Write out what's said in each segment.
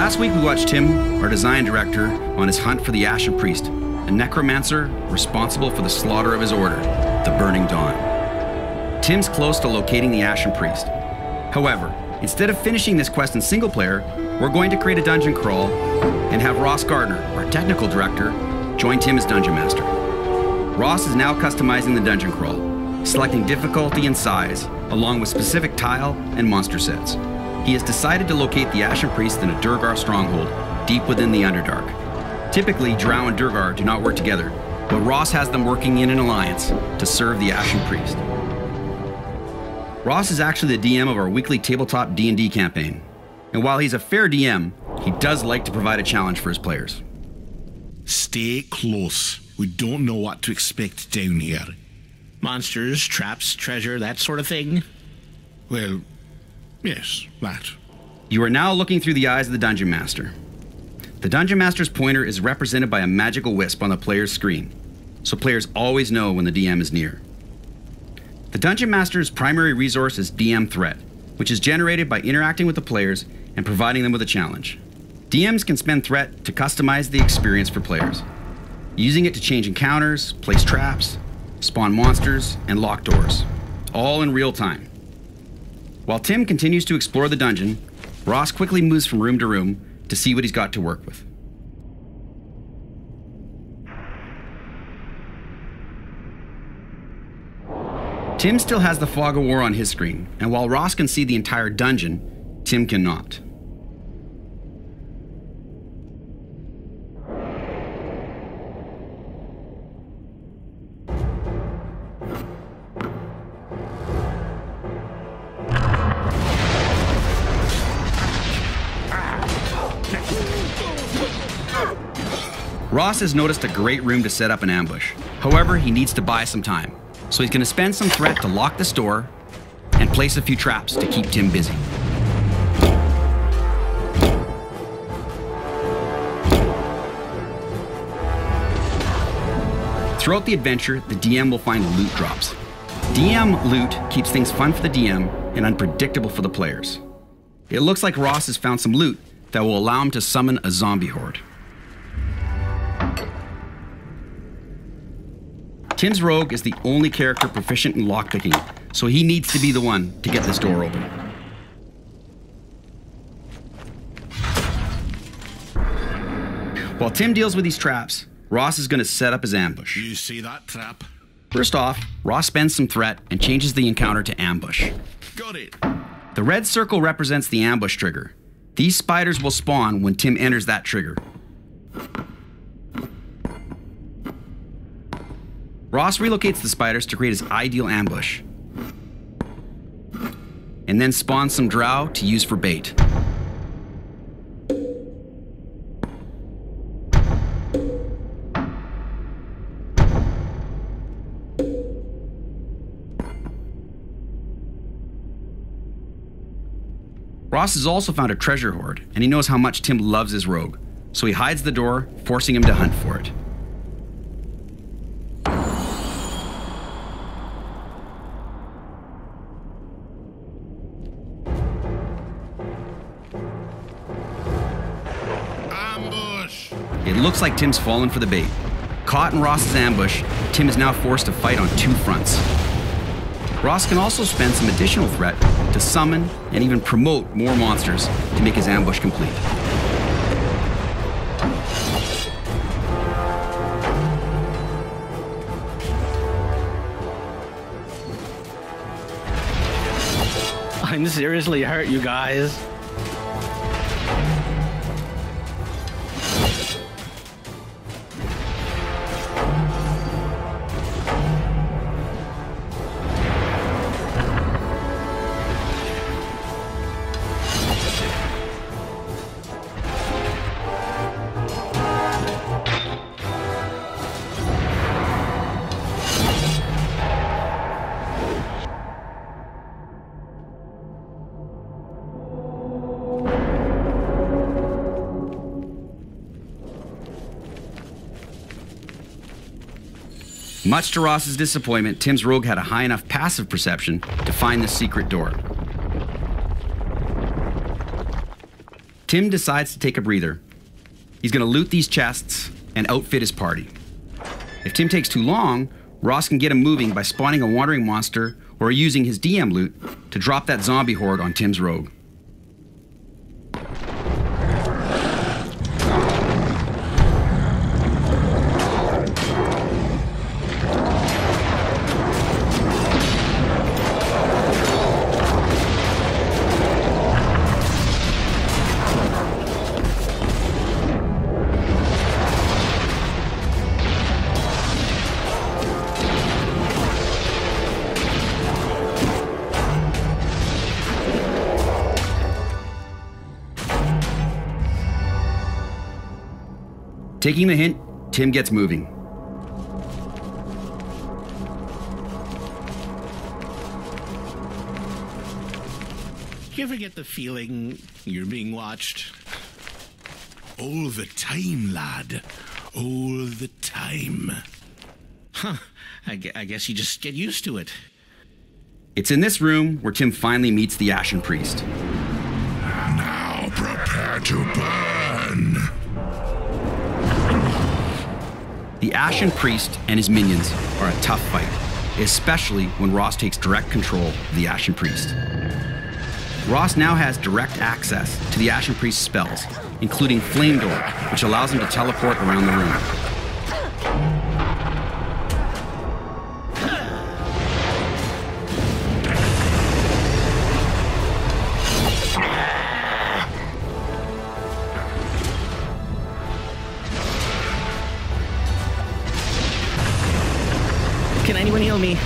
Last week we watched Tim, our design director, on his hunt for the Ashen Priest, a necromancer responsible for the slaughter of his order, the Burning Dawn. Tim's close to locating the Ashen Priest. However, instead of finishing this quest in single player, we're going to create a dungeon crawl and have Ross Gardner, our technical director, join Tim as dungeon master. Ross is now customizing the dungeon crawl, selecting difficulty and size, along with specific tile and monster sets. He has decided to locate the Ashen Priest in a Durgar stronghold, deep within the Underdark. Typically, Drow and Durgar do not work together, but Ross has them working in an alliance to serve the Ashen Priest. Ross is actually the DM of our weekly tabletop D&D campaign, and while he's a fair DM, he does like to provide a challenge for his players. Stay close. We don't know what to expect down here. Monsters, traps, treasure, that sort of thing? Well, yes, that. You are now looking through the eyes of the Dungeon Master. The Dungeon Master's pointer is represented by a magical wisp on the player's screen, so players always know when the DM is near. The Dungeon Master's primary resource is DM Threat, which is generated by interacting with the players and providing them with a challenge. DMs can spend Threat to customize the experience for players, using it to change encounters, place traps, spawn monsters, and lock doors, all in real time. While Tim continues to explore the dungeon, Ross quickly moves from room to room to see what he's got to work with. Tim still has the Fog of War on his screen, and while Ross can see the entire dungeon, Tim cannot. Ross has noticed a great room to set up an ambush. However, he needs to buy some time, so he's going to spend some Threat to lock this door and place a few traps to keep Tim busy. Throughout the adventure, the DM will find loot drops. DM loot keeps things fun for the DM and unpredictable for the players. It looks like Ross has found some loot that will allow him to summon a zombie horde. Tim's rogue is the only character proficient in lockpicking, so he needs to be the one to get this door open. While Tim deals with these traps, Ross is going to set up his ambush. You see that trap? First off, Ross spends some Threat and changes the encounter to ambush. Got it. The red circle represents the ambush trigger. These spiders will spawn when Tim enters that trigger. Ross relocates the spiders to create his ideal ambush, and then spawns some drow to use for bait. Ross has also found a treasure hoard, and he knows how much Tim loves his rogue, so he hides the door, forcing him to hunt for it. It looks like Tim's fallen for the bait. Caught in Ross's ambush, Tim is now forced to fight on two fronts. Ross can also spend some additional Threat to summon and even promote more monsters to make his ambush complete. I'm seriously hurt, you guys. Much to Ross's disappointment, Tim's rogue had a high enough passive perception to find the secret door. Tim decides to take a breather. He's going to loot these chests and outfit his party. If Tim takes too long, Ross can get him moving by spawning a wandering monster or using his DM loot to drop that zombie horde on Tim's rogue. Taking the hint, Tim gets moving. You ever get the feeling you're being watched? All the time, lad. All the time. Huh. I guess you just get used to it. It's in this room where Tim finally meets the Ashen Priest. Now prepare to burn. The Ashen Priest and his minions are a tough fight, especially when Ross takes direct control of the Ashen Priest. Ross now has direct access to the Ashen Priest's spells, including Flame Door, which allows him to teleport around the room. Can anyone heal me?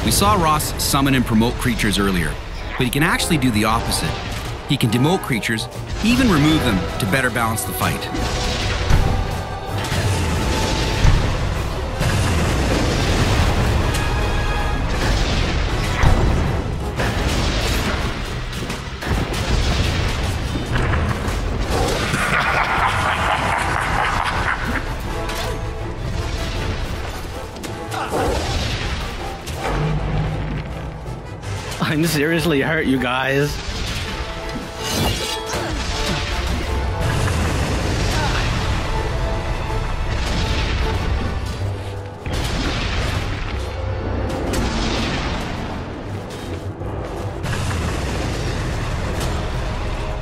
We saw Ross summon and promote creatures earlier, but he can actually do the opposite. He can demote creatures, even remove them to better balance the fight. I'm seriously hurt, you guys.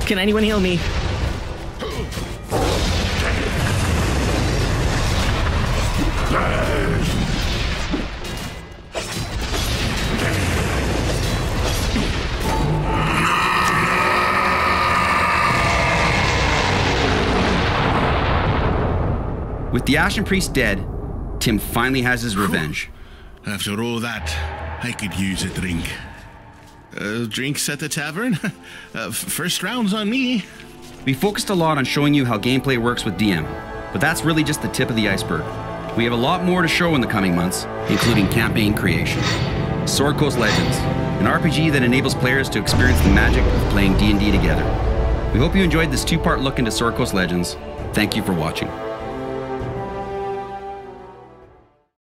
Can anyone heal me? With the Ashen Priest dead, Tim finally has his revenge. After all that, I could use a drink. Drinks at the tavern? First round's on me. We focused a lot on showing you how gameplay works with DM, but that's really just the tip of the iceberg. We have a lot more to show in the coming months, including campaign creation. Sword Coast Legends, an RPG that enables players to experience the magic of playing D&D together. We hope you enjoyed this two-part look into Sword Coast Legends. Thank you for watching.